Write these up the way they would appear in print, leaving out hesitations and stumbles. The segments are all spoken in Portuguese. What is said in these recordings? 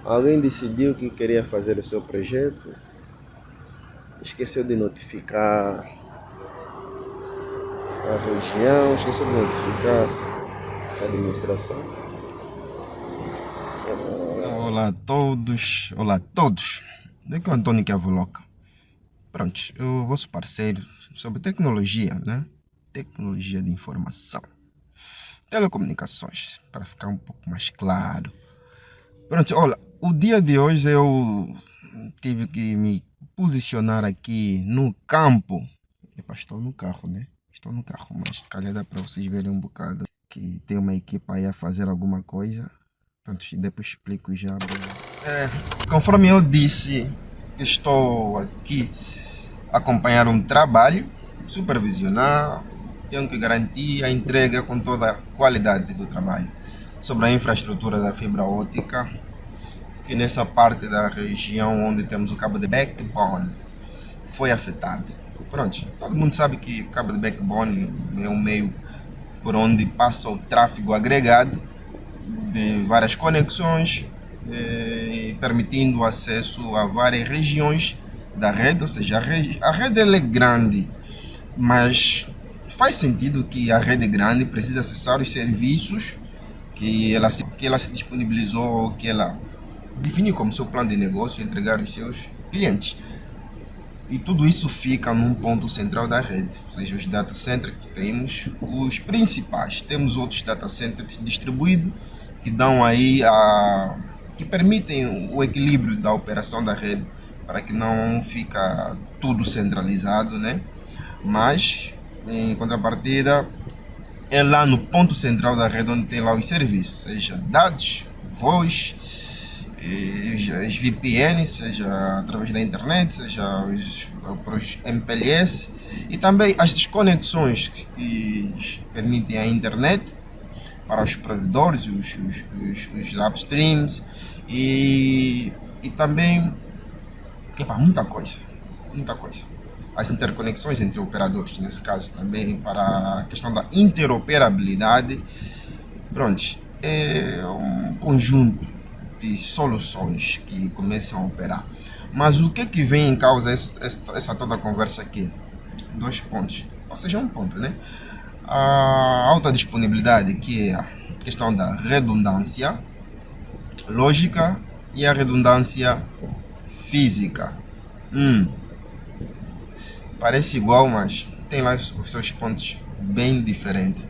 Alguém decidiu que queria fazer o seu projeto, esqueceu de notificar a região, esqueceu de notificar a administração. Olá a todos, olá a todos. Daqui é o Antônio Chiavoloca. Pronto, o vosso parceiro sobre tecnologia, né? Tecnologia de informação. Telecomunicações, para ficar um pouco mais claro. Pronto, olha, o dia de hoje eu tive que me posicionar aqui no campo. Epa, estou no carro, né? Estou no carro, mas se calhar dá para vocês verem um bocado que tem uma equipa aí a fazer alguma coisa. Pronto, depois explico já. Conforme eu disse, estou aqui a acompanhar um trabalho, supervisionar, tenho que garantir a entrega com toda a qualidade do trabalho. Sobre a infraestrutura da fibra óptica, que nessa parte da região onde temos o cabo de backbone foi afetado. Pronto, todo mundo sabe que o cabo de backbone é um meio por onde passa o tráfego agregado de várias conexões, permitindo o acesso a várias regiões da rede, ou seja, a rede ela é grande, mas faz sentido que a rede grande precisa acessar os serviços que ela se disponibilizou, que ela definiu como seu plano de negócio e entregar aos seus clientes. E tudo isso fica num ponto central da rede, ou seja, os data centers que temos, os principais. Temos outros data centers distribuídos que dão aí que permitem o equilíbrio da operação da rede para que não fica tudo centralizado, né? Mas em contrapartida é lá no ponto central da rede onde tem lá os serviços, seja dados, voz, as VPN, seja através da internet, seja os MPLS e também as desconexões que permitem a internet para os provedores, os upstreams e também muita coisa, muita coisa. As interconexões entre operadores, nesse caso também para a questão da interoperabilidade. Pronto, é um conjunto de soluções que começam a operar. Mas o que vem em causa essa toda a conversa aqui? Dois pontos, ou seja, um ponto, né? A alta disponibilidade, que é a questão da redundância lógica e a redundância física. Parece igual, mas tem lá os seus pontos bem diferentes.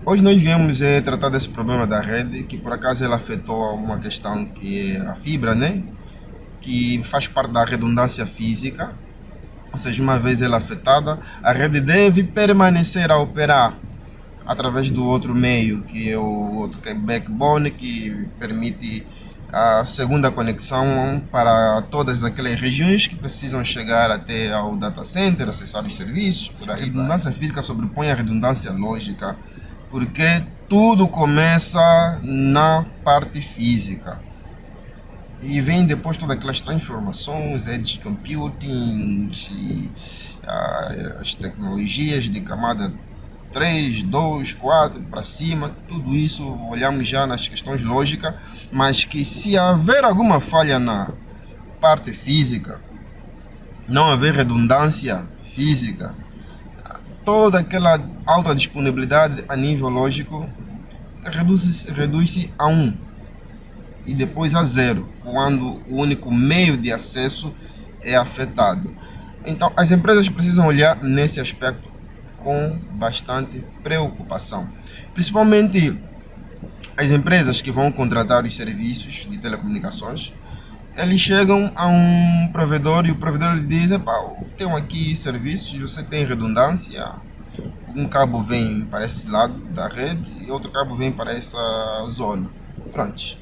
Hoje nós viemos tratar desse problema da rede, que por acaso ela afetou uma questão que é a fibra, né? Que faz parte da redundância física, ou seja, uma vez ela afetada, a rede deve permanecer a operar através do outro meio, que é o outro que é backbone, que permite a segunda conexão para todas aquelas regiões que precisam chegar até ao data center, acessar os serviços. A redundância física sobrepõe a redundância lógica, porque tudo começa na parte física e vem depois todas aquelas transformações, edge computing, as tecnologias de camada 3, 2, 4 para cima, tudo isso olhamos já nas questões lógicas, mas que se haver alguma falha na parte física, não haver redundância física, toda aquela alta disponibilidade a nível lógico reduz-se a 1 e depois a 0, quando o único meio de acesso é afetado. Então, as empresas precisam olhar nesse aspecto com bastante preocupação, principalmente as empresas que vão contratar os serviços de telecomunicações. Eles chegam a um provedor e o provedor lhe diz: tenho aqui serviços, você tem redundância, um cabo vem para esse lado da rede e outro cabo vem para essa zona. Pronto.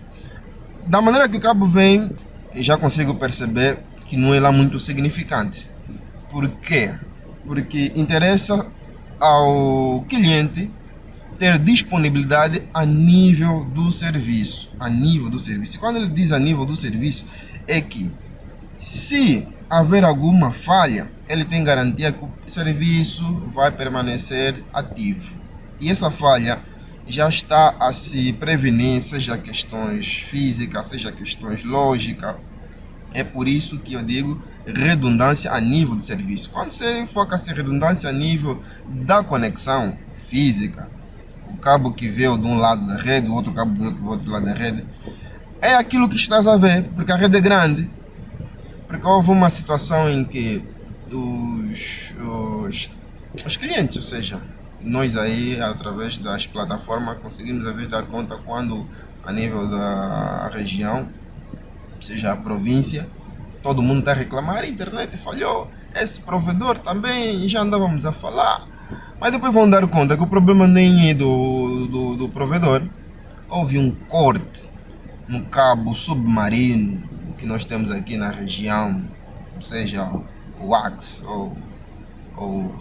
Da maneira que o cabo vem, eu já consigo perceber que não é lá muito significante. Por quê? Porque interessa ao cliente ter disponibilidade a nível do serviço. A nível do serviço. E quando ele diz a nível do serviço, é que se haver alguma falha, ele tem garantia que o serviço vai permanecer ativo. E essa falha já está a se prevenir, seja questões físicas, seja questões lógicas. É por isso que eu digo redundância a nível do serviço. Quando você foca-se em redundância a nível da conexão física, o cabo que veio de um lado da rede, o outro cabo que veio do outro lado da rede, é aquilo que estás a ver, porque a rede é grande. Porque houve uma situação em que os clientes, ou seja, nós aí, através das plataformas, conseguimos às vezes dar conta quando a nível da região, seja a província, todo mundo está a reclamar, a internet falhou, esse provedor também, já andávamos a falar. Mas depois vão dar conta que o problema nem é do provedor. Houve um corte no cabo submarino que nós temos aqui na região, seja o AX ou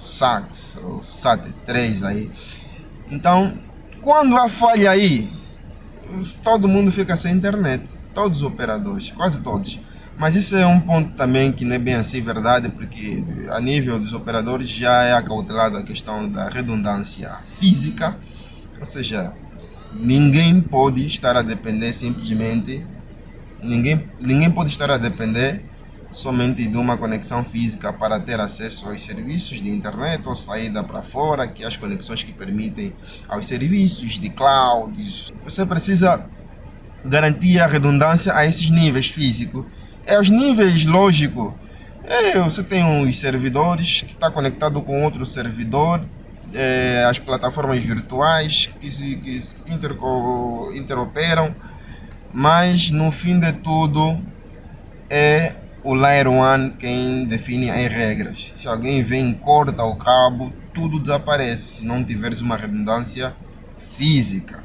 SAX ou SAT3 aí. Então, quando há falha aí, todo mundo fica sem internet, todos os operadores, quase todos. Mas isso é um ponto também que não é bem assim verdade, porque a nível dos operadores já é acautelada a questão da redundância física, ou seja, ninguém pode estar a depender simplesmente, ninguém pode estar a depender somente de uma conexão física para ter acesso aos serviços de internet ou saída para fora, que é as conexões que permitem aos serviços de cloud. Você precisa garantir a redundância a esses níveis físicos. É os níveis lógicos. Você tem os servidores que está conectado com outro servidor, as plataformas virtuais que se interoperam, mas no fim de tudo é o Layer 1 quem define as regras. Se alguém vem e corta o cabo, tudo desaparece se não tiveres uma redundância física.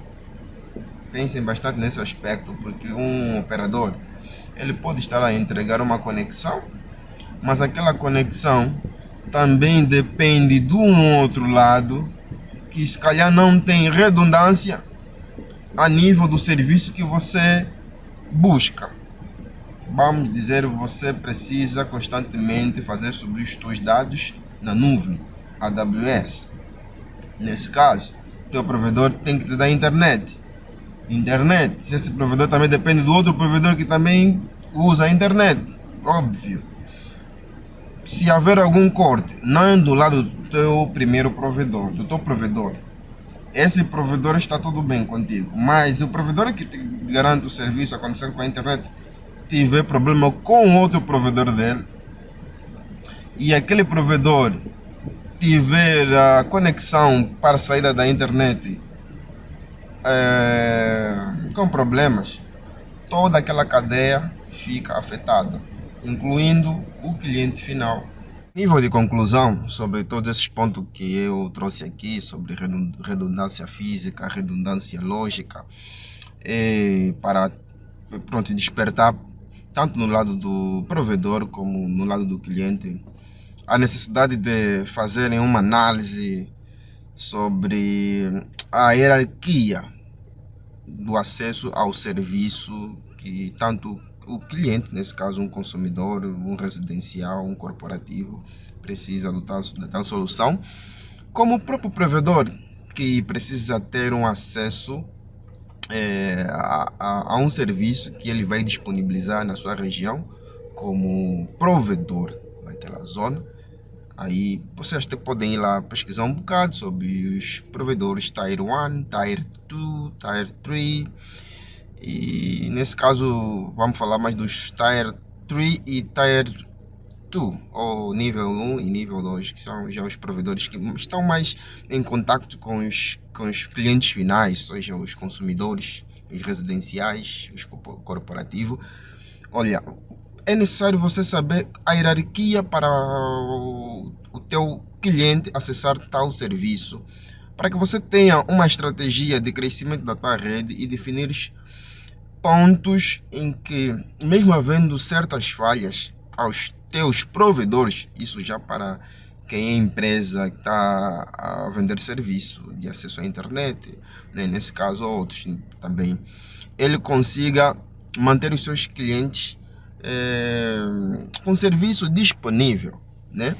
Pensem bastante nesse aspecto, porque um operador ele pode estar a entregar uma conexão, mas aquela conexão também depende de um outro lado que se calhar não tem redundância a nível do serviço que você busca. Vamos dizer, você precisa constantemente fazer sobre os seus dados na nuvem, AWS. Nesse caso, o teu provedor tem que te dar internet. Se esse provedor também depende do outro provedor que também usa a internet, óbvio. Se haver algum corte, não é do lado do teu primeiro provedor, do teu provedor, esse provedor está tudo bem contigo, mas o provedor que te garante o serviço, a conexão com a internet, tiver problema com outro provedor dele, e aquele provedor tiver a conexão para a saída da internet com problemas, toda aquela cadeia fica afetada, incluindo o cliente final. Nível de conclusão sobre todos esses pontos que eu trouxe aqui, sobre redundância física, redundância lógica, para despertar tanto no lado do provedor como no lado do cliente a necessidade de fazerem uma análise sobre a hierarquia do acesso ao serviço que tanto o cliente, nesse caso um consumidor, um residencial, um corporativo, precisa da tal solução, como o próprio provedor que precisa ter um acesso a um serviço que ele vai disponibilizar na sua região como provedor naquela zona. Aí vocês até podem ir lá pesquisar um bocado sobre os provedores Tier 1, Tier 2, Tier 3. E nesse caso vamos falar mais dos Tier 3 e Tier 2, ou nível 1 e nível 2, que são já os provedores que estão mais em contato com os clientes finais, seja os consumidores, os residenciais, os corporativos. Olha, é necessário você saber a hierarquia para o teu cliente acessar tal serviço, para que você tenha uma estratégia de crescimento da tua rede e definir pontos em que, mesmo havendo certas falhas aos teus provedores, isso já para quem é empresa que está a vender serviço de acesso à internet, né? Nesse caso outros também, ele consiga manter os seus clientes com serviço disponível, né?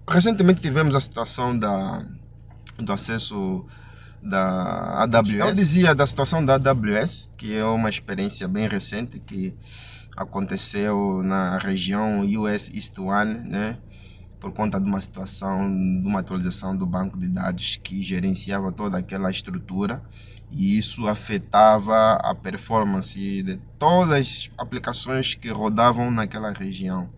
Recentemente tivemos a situação do acesso da AWS. Eu dizia da situação da AWS, que é uma experiência bem recente que aconteceu na região US East One, né? Por conta de uma situação, de uma atualização do banco de dados que gerenciava toda aquela estrutura, e isso afetava a performance de todas as aplicações que rodavam naquela região.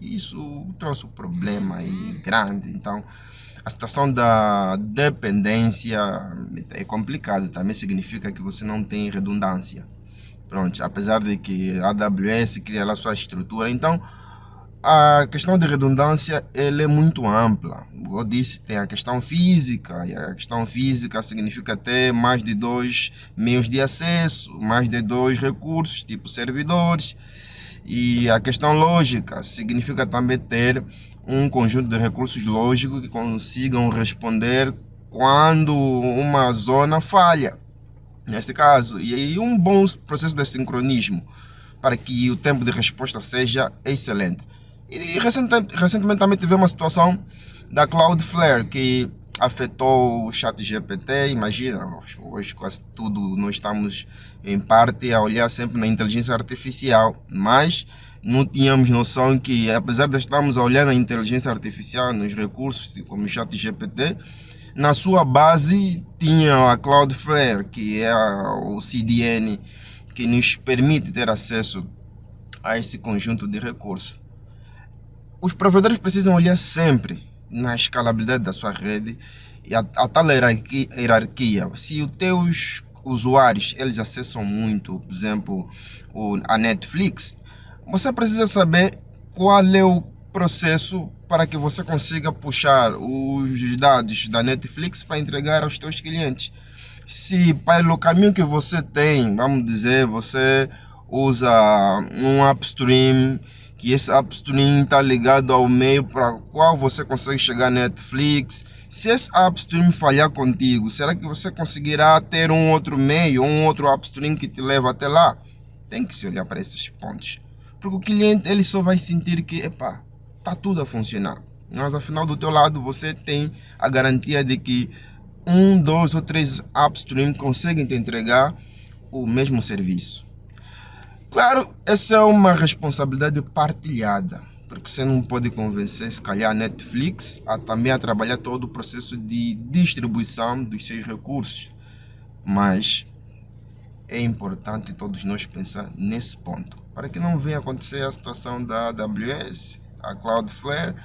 Isso trouxe um problema aí grande. Então, a situação da dependência é complicada. Também significa que você não tem redundância. Pronto, apesar de que a AWS cria lá sua estrutura. Então, a questão de redundância ela é muito ampla. Eu disse, tem a questão física, e a questão física significa ter mais de 2 meios de acesso, mais de 2 recursos, tipo servidores. E a questão lógica significa também ter um conjunto de recursos lógicos que consigam responder quando uma zona falha, neste caso. E aí um bom processo de sincronismo para que o tempo de resposta seja excelente. E recentemente também tivemos uma situação da Cloudflare que afetou o ChatGPT. Imagina, hoje quase tudo nós estamos em parte a olhar sempre na inteligência artificial, mas não tínhamos noção que, apesar de estarmos a olhar na inteligência artificial, nos recursos como o ChatGPT, na sua base tinha a Cloudflare, que é o CDN que nos permite ter acesso a esse conjunto de recursos. Os provedores precisam olhar sempre na escalabilidade da sua rede e a tal hierarquia. Se os teus usuários eles acessam muito, por exemplo, a Netflix, você precisa saber qual é o processo para que você consiga puxar os dados da Netflix para entregar aos teus clientes. Se pelo caminho que você tem, vamos dizer, você usa um upstream, que esse upstream está ligado ao meio para qual você consegue chegar na Netflix. Se esse upstream falhar contigo, será que você conseguirá ter um outro meio, um outro upstream que te leva até lá? Tem que se olhar para esses pontos. Porque o cliente ele só vai sentir que, epá, está tudo a funcionar. Mas afinal do teu lado você tem a garantia de que 1, 2 ou 3 upstream conseguem te entregar o mesmo serviço. Claro, essa é uma responsabilidade partilhada, porque você não pode convencer, se calhar, a Netflix também a trabalhar todo o processo de distribuição dos seus recursos. Mas é importante todos nós pensar nesse ponto, para que não venha acontecer a situação da AWS, a Cloudflare.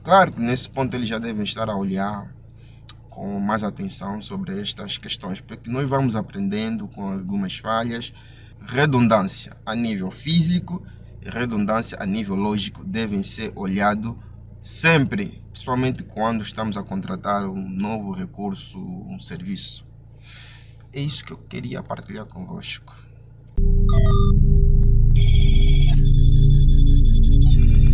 Claro que nesse ponto eles já devem estar a olhar com mais atenção sobre estas questões, porque nós vamos aprendendo com algumas falhas. Redundância a nível físico e redundância a nível lógico devem ser olhados sempre, principalmente quando estamos a contratar um novo recurso, um serviço. É isso que eu queria partilhar convosco.